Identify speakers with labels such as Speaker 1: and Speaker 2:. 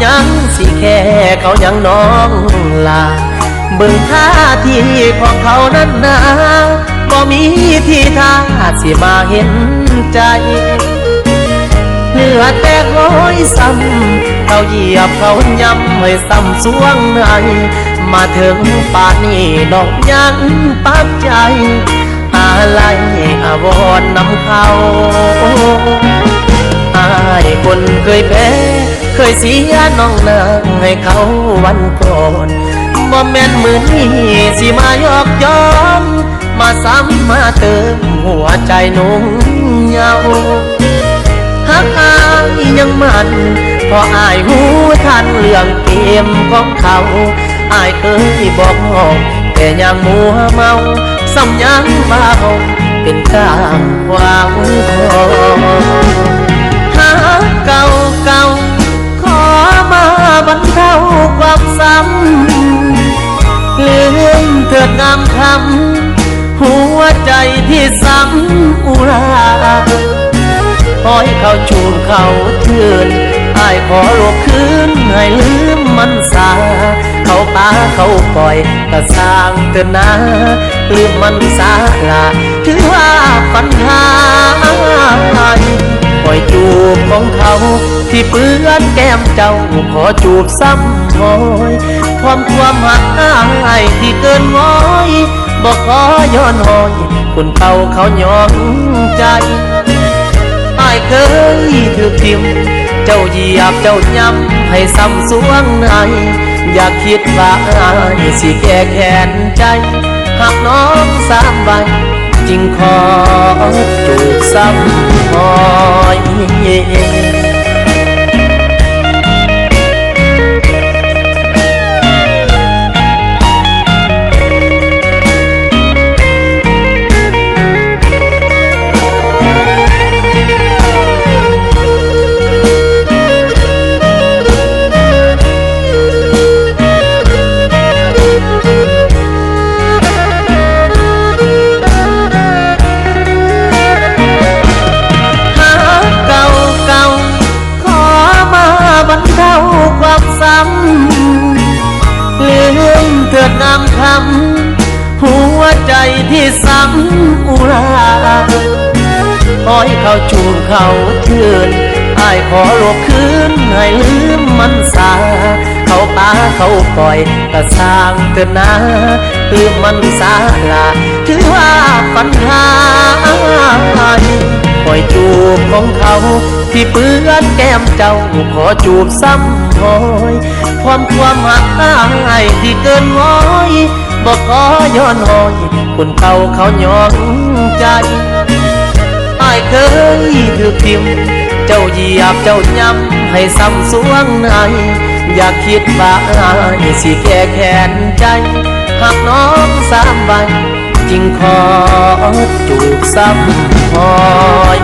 Speaker 1: ยังสิแค่เขายังน้องลาเบิ่งท่าทีของเขานั้นนะบ่มีทีท่าสิมาเห็นใจเหลือแต่ร้อยซ้ำเขาเหยียบเขาย้ำให้ซ้ำสวงในมาถึงป่านนี้น้องยังปักใจอะไรอาวรณ์นำเขาอายคนเคยแพ้เคยเสียน้องนางให้เขาวันก่อนบ่แม่นมือนี้สิมายอกย้อนมาซ้ำมาเติมหัวใจนุ่งเหงาหักอายยังมันพออายหูทันเรื่องเกมของเขาอายเคยบอกน้องแต่ยังมัวเมาซ้ำยังมาเอาเป็นข้างวางคอหาเก่าเก่าขอมาบรรเทาความซ้ำลืมเถิดงามคำหัวใจที่ซ้ำอุราขอให้เขาชูเขาชื่นอายขอลบคืนให้ลืมมันสาเขาปาเขาปล่อยก็สร้างเถิดนะลืมมันสาลาถือว่าปัญหาปล่อยจูบของเขาที่เปื้อนแก้มเจ้าขอจูบซ้ำหอยความหักอายที่เกินง้อยบอกขอย้อนหอยคนเก่าเขาย้อนใจอายเคยถูกทิ่มเจ้าเหยียบเจ้าย้ำให้ซ้ำสวงในอยากคิดว่าอายสิแก้แค้นใจหากน้องสามใบจึงขอจูบซ้ำหอยลืมเถิดงามคำหัวใจที่ซ้ำอุราขอให้เขาชูเขาชื่นอายขอลบคืนให้ลืมมันสาเขาปาเขาปล่อยก็สร้างเถิดนะลืมมันสาลาถือว่าปัญหาปล่อยจูบของเขาที่เปื้อนแก้มเจ้าขอจูบซ้ำหอยความหักอายที่เกินง้อยบอกขอย้อนหอยคนเก่าเขาย้อนใจอายเคยถูกทิ่มเจ้าเหยียบเจ้าย้ำให้ซ้ำสวงในอยากคิดว่าอายสิแก้แค้นใจหากน้องสามใบจึงขอจูบซ้ำหอย